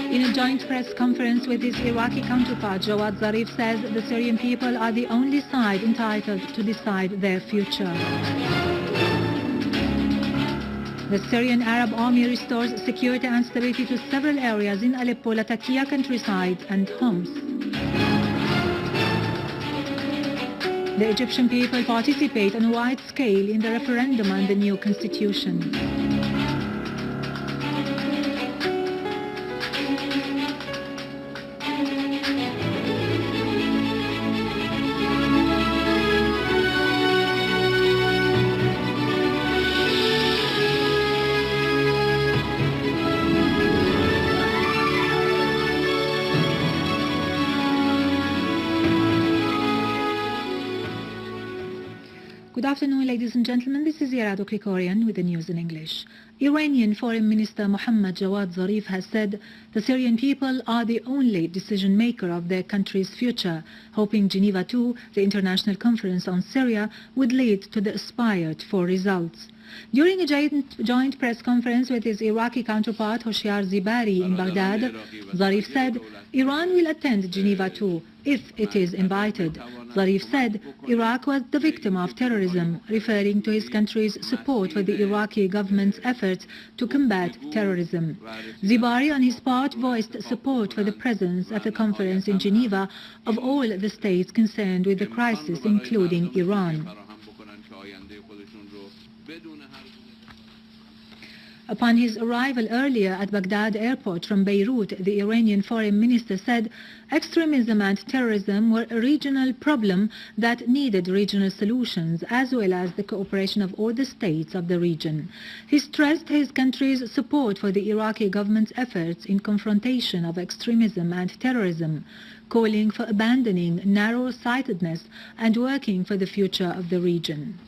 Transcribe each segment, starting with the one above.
In a joint press conference with his Iraqi counterpart, Jawad Zarif says the Syrian people are the only side entitled to decide their future. The Syrian Arab Army restores security and stability to several areas in Aleppo, Lattakia countryside and Homs. The Egyptian people participate on a wide scale in the referendum on the new constitution. Good afternoon, ladies and gentlemen. This is Yarado Krikorian with the news in English. Iranian Foreign Minister Mohammad Jawad Zarif has said the Syrian people are the only decision maker of their country's future, hoping Geneva II, the international conference on Syria, would lead to the aspired for results. During a joint press conference with his Iraqi counterpart Hoshyar Zibari in Baghdad, Zarif said Iran will attend Geneva II if it is invited. Zarif said Iraq was the victim of terrorism, referring to his country's support for the Iraqi government's efforts to combat terrorism. Zibari, on his part, voiced support for the presence at the conference in Geneva of all the states concerned with the crisis, including Iran. Upon his arrival earlier at Baghdad airport from Beirut, the Iranian foreign minister said extremism and terrorism were a regional problem that needed regional solutions, as well as the cooperation of all the states of the region. He stressed his country's support for the Iraqi government's efforts in confrontation of extremism and terrorism, calling for abandoning narrow-sightedness and working for the future of the region.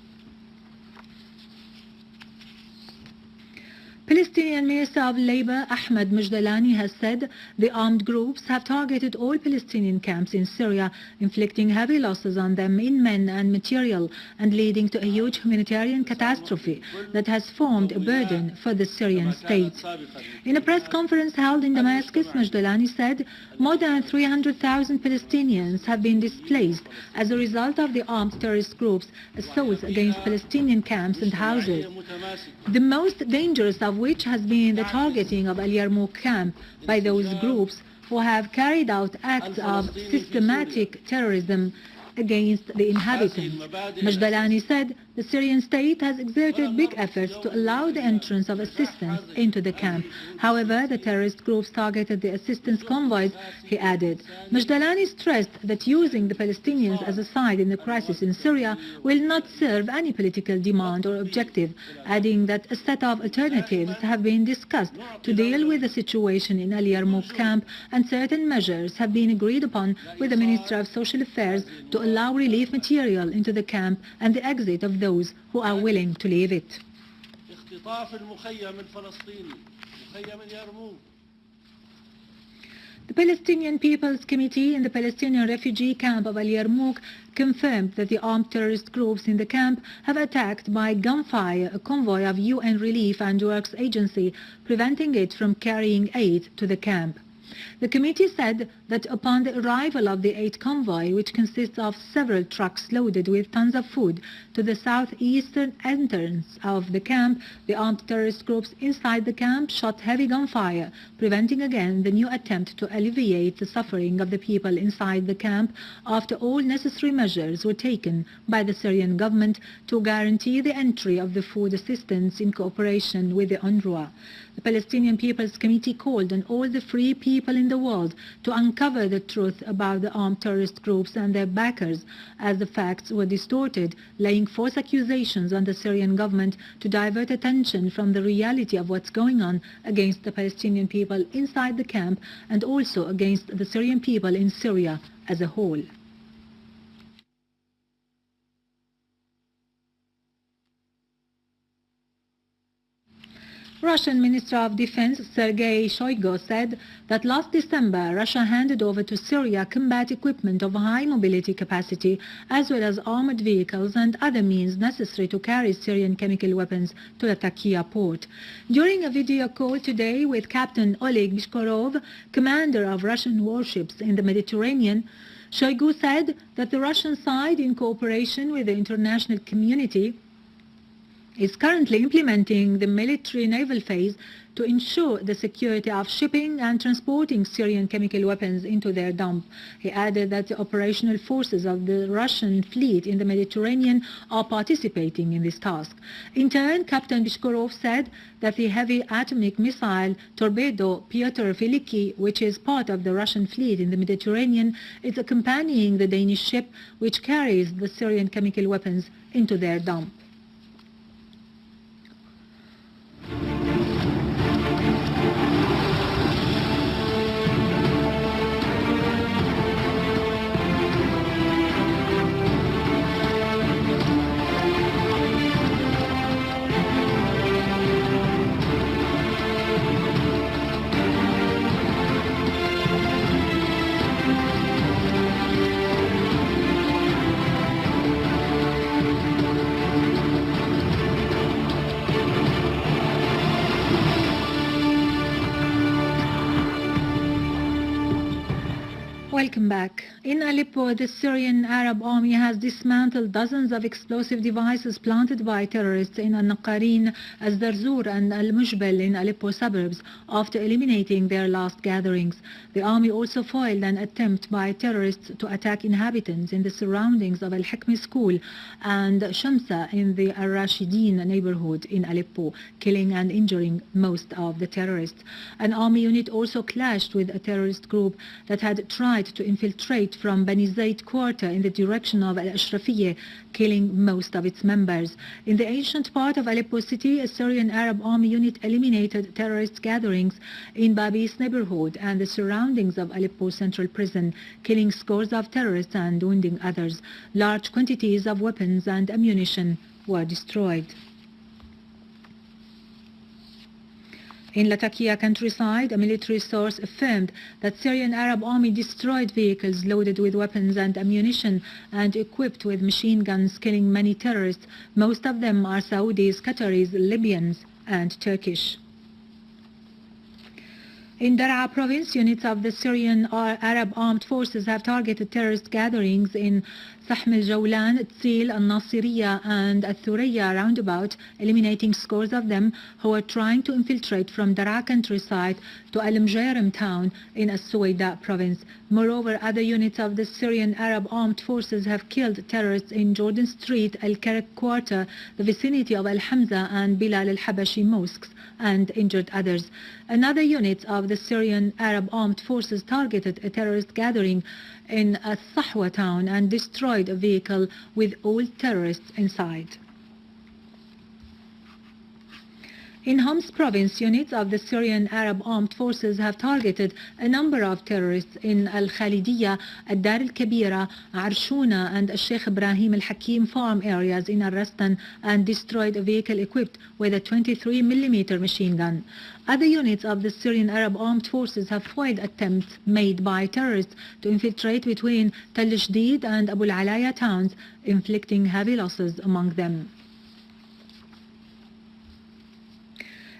Palestinian Minister of Labour Ahmed Mojdalani has said the armed groups have targeted all Palestinian camps in Syria, inflicting heavy losses on them in men and material and leading to a huge humanitarian catastrophe that has formed a burden for the Syrian state. In a press conference held in Damascus, Mojdalani said more than 300,000 Palestinians have been displaced as a result of the armed terrorist groups' assaults against Palestinian camps and houses. The most dangerous of which has been the targeting of Al Yarmouk camp by those groups who have carried out acts of systematic terrorism against the inhabitants. Mojdalani said the Syrian state has exerted big efforts to allow the entrance of assistance into the camp. However, the terrorist groups targeted the assistance convoys, he added. Mojdalani stressed that using the Palestinians as a side in the crisis in Syria will not serve any political demand or objective, adding that a set of alternatives have been discussed to deal with the situation in Al Yarmouk camp, and certain measures have been agreed upon with the Minister of Social Affairs to allow relief material into the camp and the exit of those who are willing to leave it. The Palestinian People's Committee in the Palestinian refugee camp of Al Yarmouk confirmed that the armed terrorist groups in the camp have attacked by gunfire a convoy of UN Relief and Works Agency, preventing it from carrying aid to the camp. The committee said that upon the arrival of the aid convoy, which consists of several trucks loaded with tons of food, to the southeastern entrance of the camp, the armed terrorist groups inside the camp shot heavy gunfire, preventing again the new attempt to alleviate the suffering of the people inside the camp after all necessary measures were taken by the Syrian government to guarantee the entry of the food assistance in cooperation with the UNRWA. The Palestinian People's Committee called on all the free people in the world to uncover the truth about the armed terrorist groups and their backers, as the facts were distorted, laying false accusations on the Syrian government to divert attention from the reality of what's going on against the Palestinian people inside the camp and also against the Syrian people in Syria as a whole. Russian Minister of Defense Sergei Shoigu said that last December Russia handed over to Syria combat equipment of high mobility capacity as well as armored vehicles and other means necessary to carry Syrian chemical weapons to Lattakia port. During a video call today with Captain Oleg Bishkorov, commander of Russian warships in the Mediterranean, Shoigu said that the Russian side, in cooperation with the international community, is currently implementing the military-naval phase to ensure the security of shipping and transporting Syrian chemical weapons into their dump. He added that the operational forces of the Russian fleet in the Mediterranean are participating in this task. In turn, Captain Bishkorov said that the heavy atomic missile torpedo Pyotr Veliki, which is part of the Russian fleet in the Mediterranean, is accompanying the Danish ship which carries the Syrian chemical weapons into their dump. Welcome back. In Aleppo, the Syrian Arab army has dismantled dozens of explosive devices planted by terrorists in Al-Naqarin, Az-Zarzour and Al-Mujbel in Aleppo suburbs after eliminating their last gatherings. The army also foiled an attempt by terrorists to attack inhabitants in the surroundings of Al-Hikmi school and Shamsa in the Al-Rashidin neighborhood in Aleppo, killing and injuring most of the terrorists. An army unit also clashed with a terrorist group that had tried to infiltrate from Bani Zayd quarter in the direction of Al-Ashrafiyeh, killing most of its members. In the ancient part of Aleppo city, a Syrian Arab army unit eliminated terrorist gatherings in Babis neighborhood and the surroundings of Aleppo Central Prison, killing scores of terrorists and wounding others. Large quantities of weapons and ammunition were destroyed. In Lattakia countryside, a military source affirmed that Syrian Arab army destroyed vehicles loaded with weapons and ammunition and equipped with machine guns, killing many terrorists. Most of them are Saudis, Qataris, Libyans, and Turkish. In Daraa province, units of the Syrian Arab armed forces have targeted terrorist gatherings in Sahm al-Jawlan, Tsil, al-Nasiriyya and al-Thuriyya roundabout, eliminating scores of them who are trying to infiltrate from Daraa countryside to Al-Mjayrim town in al-Suwaida province. Moreover, other units of the Syrian Arab armed forces have killed terrorists in Jordan Street, Al-Karak quarter, the vicinity of Al-Hamza and Bilal al-Habashi mosques, and injured others. Another unit of the Syrian Arab armed forces targeted a terrorist gathering in Al-Sahwa town and destroyed a vehicle with all terrorists inside. In Homs province, units of the Syrian Arab armed forces have targeted a number of terrorists in Al-Khalidiyya, Al-Dar al-Kabira, Arshuna and Al-Sheikh Ibrahim al-Hakim farm areas in Al-Rastan and destroyed a vehicle equipped with a 23mm machine gun. Other units of the Syrian Arab armed forces have foiled attempts made by terrorists to infiltrate between Tal Jdid and Abu al-Alaya towns, inflicting heavy losses among them.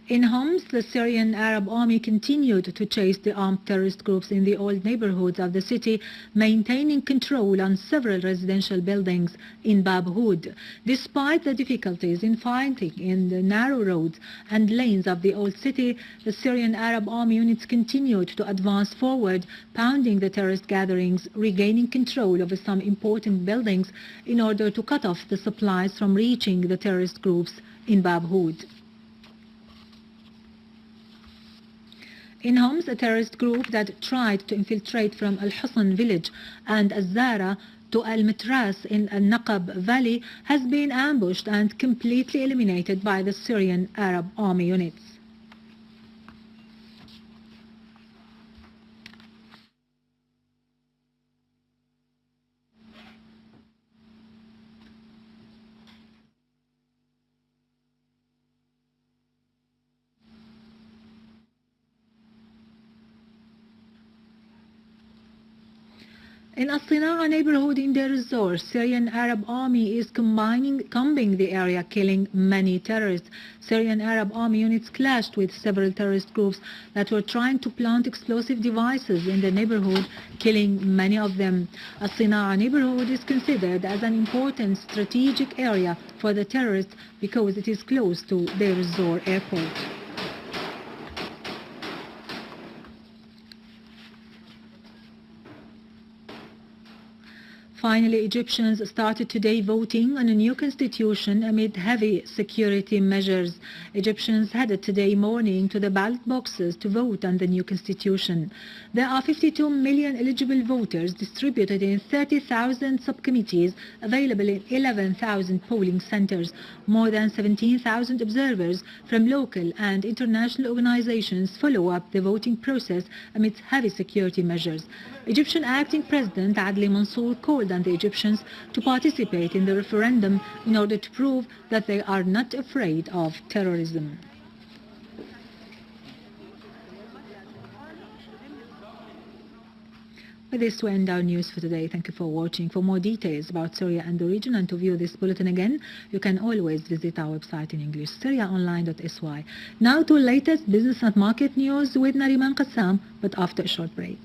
In Homs, the Syrian Arab army continued to chase the armed terrorist groups in the old neighborhoods of the city, maintaining control on several residential buildings in Bab Houd. Despite the difficulties in fighting in the narrow roads and lanes of the old city, the Syrian Arab army units continued to advance forward, pounding the terrorist gatherings, regaining control over some important buildings in order to cut off the supplies from reaching the terrorist groups in Bab Houd. In Homs, a terrorist group that tried to infiltrate from Al-Husn village and Al-Zara to Al-Mitras in Al-Naqab valley has been ambushed and completely eliminated by the Syrian Arab army units. In As-Sina'a neighborhood in Deir ez-Zor, Syrian Arab army is combing the area, killing many terrorists. Syrian Arab army units clashed with several terrorist groups that were trying to plant explosive devices in the neighborhood, killing many of them. As-Sina'a neighborhood is considered as an important strategic area for the terrorists because it is close to Deir ez-Zor airport. Finally, Egyptians started today voting on a new constitution amid heavy security measures. Egyptians headed today morning to the ballot boxes to vote on the new constitution. There are 52 million eligible voters distributed in 30,000 subcommittees available in 11,000 polling centers. More than 17,000 observers from local and international organizations follow up the voting process amidst heavy security measures. Egyptian acting President Adli Mansour called on the Egyptians to participate in the referendum in order to prove that they are not afraid of terrorism. With this, we end our news for today. Thank you for watching. For more details about Syria and the region and to view this bulletin again, you can always visit our website in English, syriaonline.sy. Now to latest business and market news with Nariman Qassam, but after a short break.